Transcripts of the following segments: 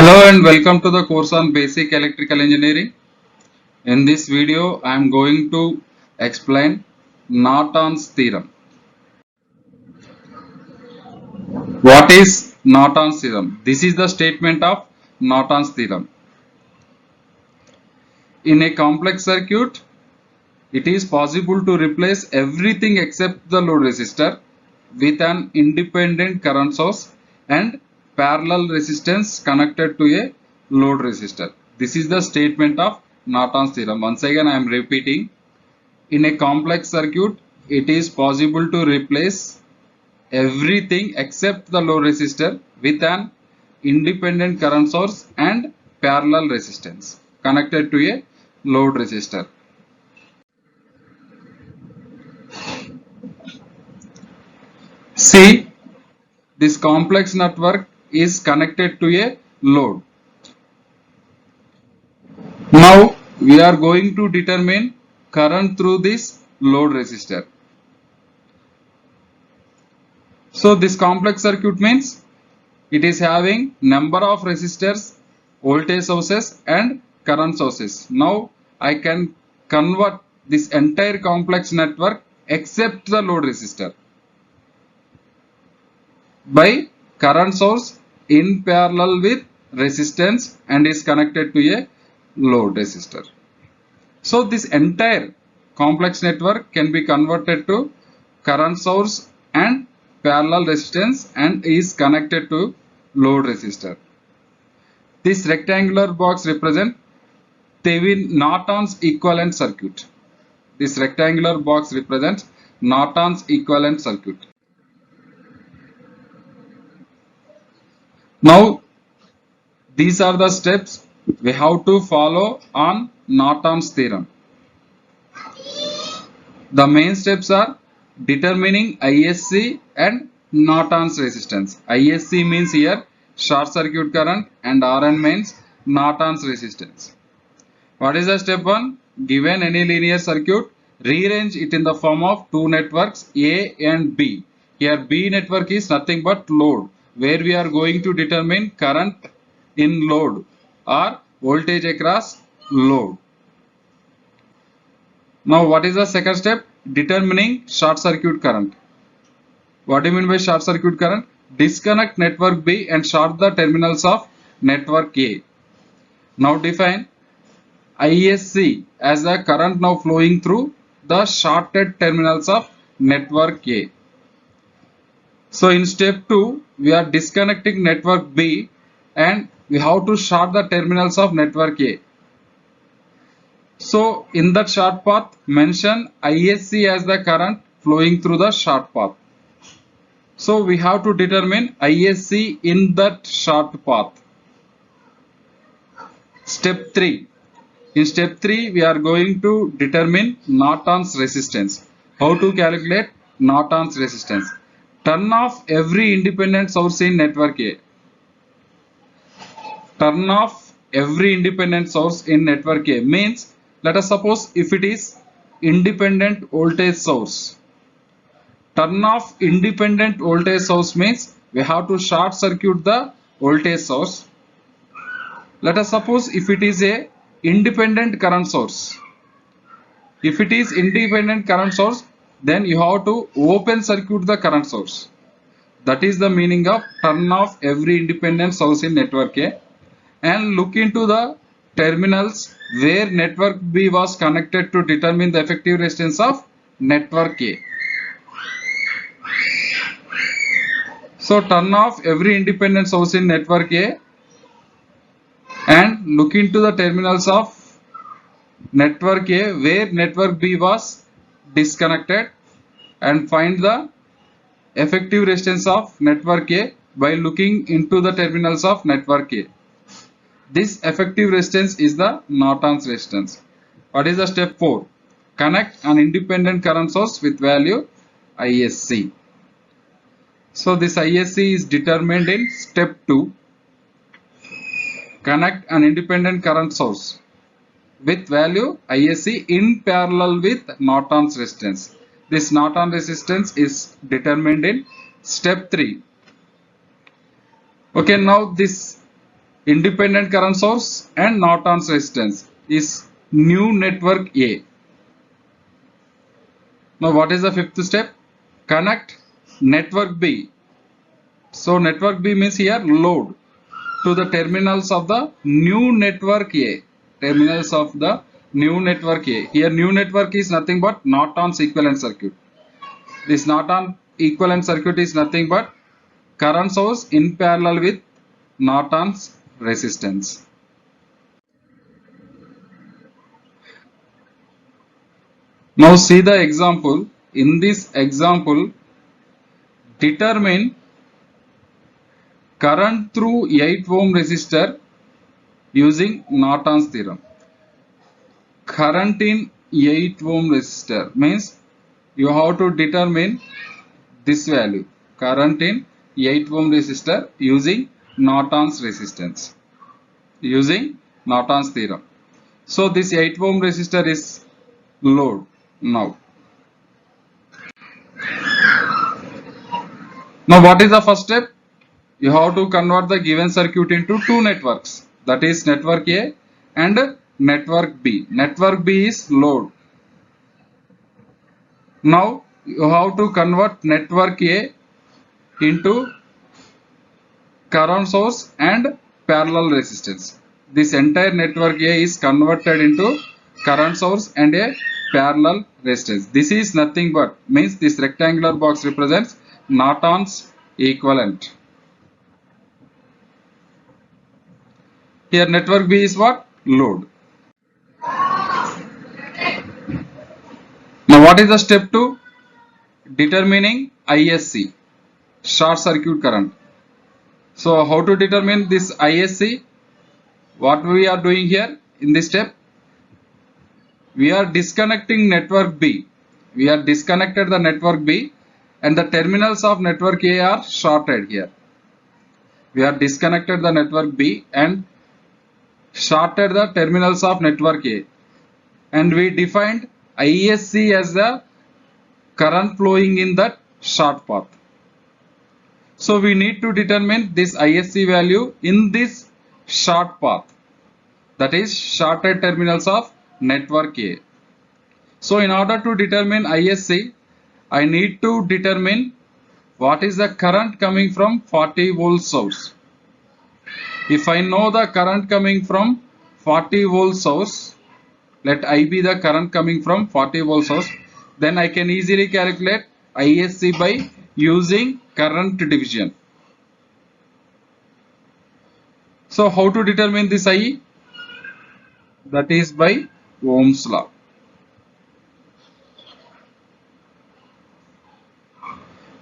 Hello and welcome to the course on basic electrical engineering. In this video, I am going to explain Norton's theorem. What is Norton's theorem? This is the statement of Norton's theorem. In a complex circuit, it is possible to replace everything except the load resistor with an independent current source and parallel resistance connected to a load resistor. This is the statement of Norton's theorem. Once again, I am repeating. In a complex circuit, it is possible to replace everything except the load resistor with an independent current source and parallel resistance connected to a load resistor. See, this complex network is connected to a load. Now we are going to determine current through this load resistor. So this complex circuit means it is having number of resistors, voltage sources and current sources. Now I can convert this entire complex network except the load resistor by current source in parallel with resistance and is connected to a load resistor. So this entire complex network can be converted to current source and parallel resistance and is connected to load resistor. This rectangular box represents Norton's equivalent circuit. This rectangular box represents Norton's equivalent circuit. Now, these are the steps we have to follow on Norton's theorem. The main steps are determining ISC and Norton's resistance. ISC means here short circuit current and RN means Norton's resistance. What is the step 1? Given any linear circuit, rearrange it in the form of two networks A and B. Here B network is nothing but load, where we are going to determine current in load or voltage across load. Now what is the second step? Determining short circuit current. What do you mean by short circuit current? Disconnect network B and short the terminals of network A. Now define ISC as the current now flowing through the shorted terminals of network A. So in step 2, we are disconnecting network B and we have to short the terminals of network A. So in that short path, mention ISC as the current flowing through the short path. So we have to determine ISC in that short path. Step 3. In step 3, we are going to determine Norton's resistance. How to calculate Norton's resistance? Turn off every independent source in network A. Turn off every independent source in network A means, let us suppose if it is independent voltage source. Turn off independent voltage source means we have to short circuit the voltage source. Let us suppose if it is a independent current source. If it is independent current source, then you have to open circuit the current source. That is the meaning of turn off every independent source in network A and look into the terminals where network B was connected to determine the effective resistance of network A. So turn off every independent source in network A and look into the terminals of network A where network B was disconnected and find the effective resistance of network A by looking into the terminals of network A. This effective resistance is the Norton's resistance. What is the step 4? Connect an independent current source with value ISC. So this ISC is determined in step 2. Connect an independent current source with value ISC in parallel with Norton's resistance. This Norton resistance is determined in step 3. Okay, now this independent current source and Norton's resistance is new network A. Now what is the fifth step? Connect network B. So network B means here load to the terminals of the new network A. Terminals of the new network A. Here new network is nothing but Norton's equivalent circuit. This Norton equivalent circuit is nothing but current source in parallel with Norton's resistance. Now see the example. In this example, determine current through 8 ohm resistor using Norton's theorem. Current in 8 ohm resistor means you have to determine this value. Current in 8 ohm resistor using Norton's resistance. Using Norton's theorem. So this 8 ohm resistor is load now. Now what is the first step? You have to convert the given circuit into two networks, that is network A and network B. Network B is load. Now you have to convert network A into current source and parallel resistance. This entire network A is converted into current source and a parallel resistance. This is nothing but means this rectangular box represents Norton's equivalent. Here network B is what? Load. Now what is the step 2? Determining ISC, short circuit current. So how to determine this ISC? What we are doing here in this step? We are disconnecting network B. We are disconnected the network B and the terminals of network A are shorted here. We are disconnected the network B and shorted the terminals of network A, and we defined ISC as the current flowing in that short path. So we need to determine this ISC value in this short path, that is shorted terminals of network A. So in order to determine ISC, I need to determine what is the current coming from 40 volt source. If I know the current coming from 40 volt source, let I be the current coming from 40 volt source, then I can easily calculate ISC by using current division. So how to determine this IE? That is by Ohm's law.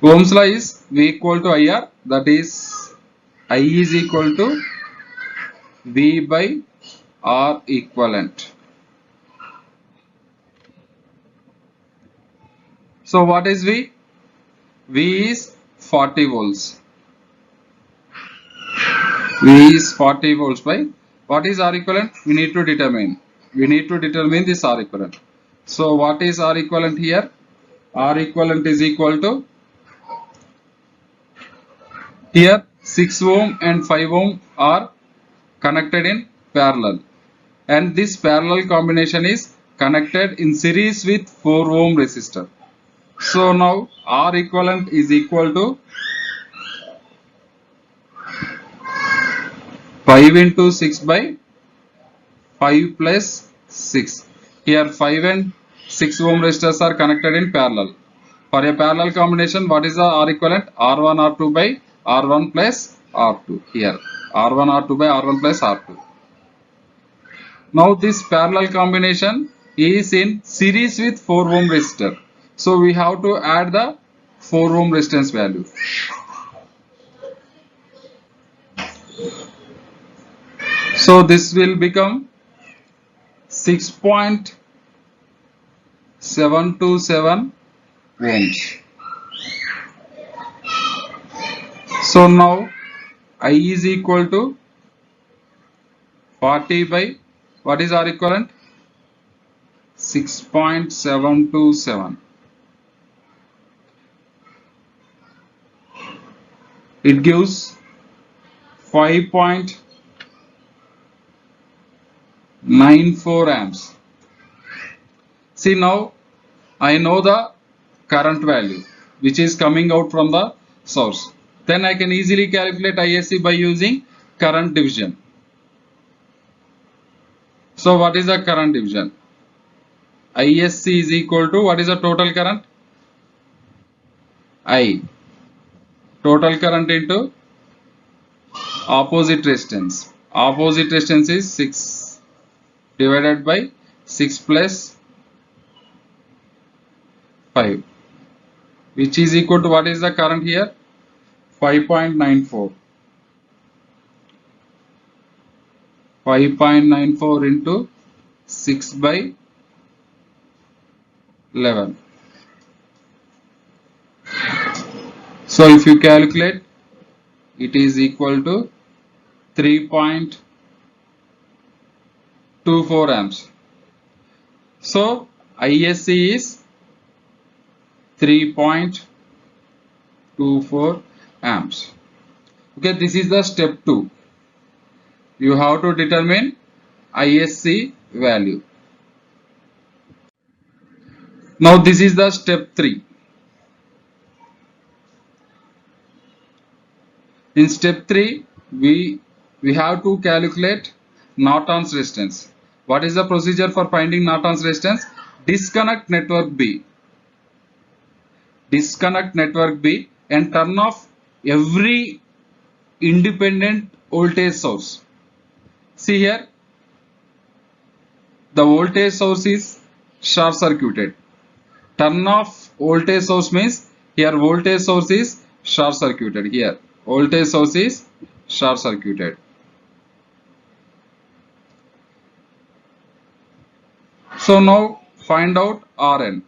Ohm's law is V equal to IR, that is I is equal to V by R equivalent. So what is V? V is 40 volts. V is 40 volts by what is R equivalent? We need to determine. We need to determine this R equivalent. So what is R equivalent here? R equivalent is equal to, here 6 ohm and 5 ohm are connected in parallel, and this parallel combination is connected in series with 4 ohm resistor. So now R equivalent is equal to 5 into 6 by 5 plus 6. Here 5 and 6 ohm resistors are connected in parallel. For a parallel combination, what is the R equivalent? R1 R2 by R1 plus R2. Here R1 R2 by R1 plus R2. Now this parallel combination is in series with 4 ohm resistor. So we have to add the 4 ohm resistance value. So this will become 6.727 ohms. So now I is equal to 40 by what is R equivalent? 6.727. It gives 5.5 94 amps. See, now I know the current value which is coming out from the source. Then I can easily calculate ISC by using current division. So what is the current division? ISC is equal to, what is the total current? I. Total current into opposite resistance. Opposite resistance is 6 divided by 6 plus 5, which is equal to, what is the current here? 5.94. 5.94 into 6 by 11. So if you calculate, it is equal to 3.24 amps. So ISC is 3.24 amps. Okay, this is the step 2. You have to determine ISC value. Now this is the step 3. In step 3, we have to calculate Norton's resistance. What is the procedure for finding Norton's resistance? Disconnect network B. Disconnect network B and turn off every independent voltage source. See here, the voltage source is short circuited. Turn off voltage source means here voltage source is short circuited. Here voltage source is short circuited. So now find out Rn.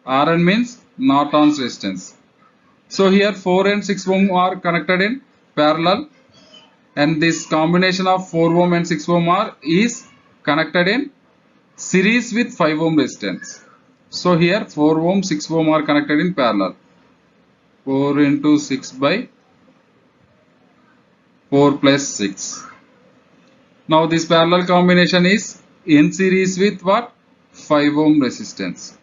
Rn means Norton's resistance. So here 4 and 6 ohm are connected in parallel, and this combination of 4 ohm and 6 ohm is connected in series with 5 ohm resistance. So here 4 ohm, 6 ohm are connected in parallel. 4 into 6 by 4 plus 6. Now this parallel combination is in series with what? 5 ohm resistance.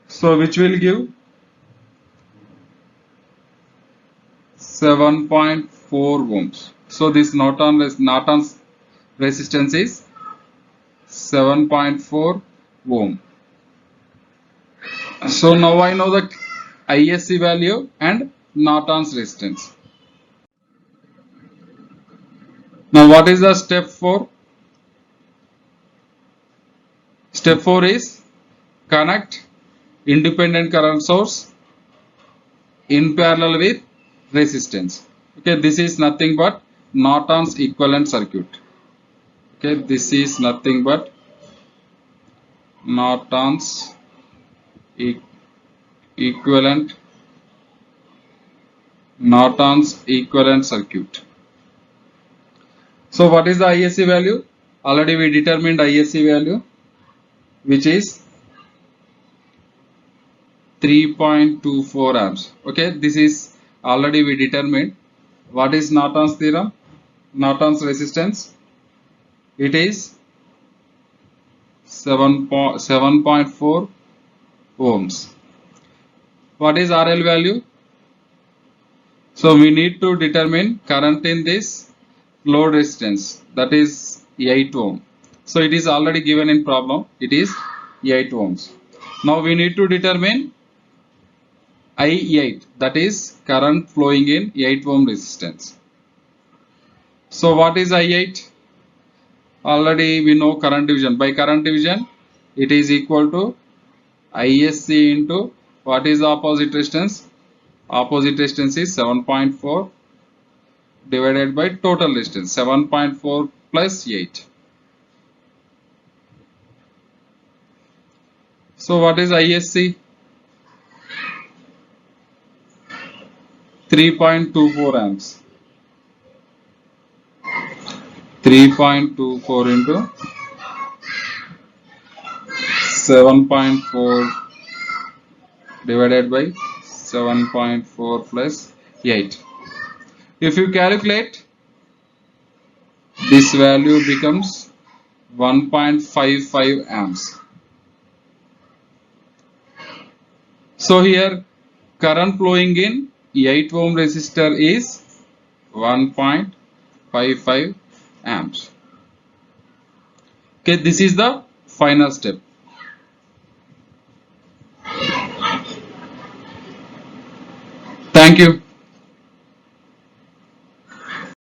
So which will give 7.4 ohms. So this Norton's resistance is 7.4 ohm. So now I know the ISC value and Norton's resistance. Now what is the step 4? Step 4 is connect independent current source in parallel with resistance. Okay, this is nothing but Norton's equivalent circuit. Okay, this is nothing but Norton's equivalent circuit. So what is the ISC value? Already we determined ISC value, which is 3.24 amps. Okay, this is already we determined. What is Norton's theorem? Norton's resistance, it is 7.4 ohms. What is RL value? So we need to determine current in this load resistance, that is 8 ohm. So it is already given in problem, it is 8 ohms. Now we need to determine I8, that is current flowing in 8 ohm resistance. So what is I8? Already we know current division. By current division, it is equal to ISC into what is the opposite resistance? Opposite resistance is 7.4 divided by total resistance, 7.4 plus 8. So what is ISC? 3.24 amps. 3.24 into 7.4 divided by 7.4 plus 8. If you calculate, this value becomes 1.55 amps. So here current flowing in 8 ohm resistor is 1.55 amps. Okay, this is the final step. Thank you.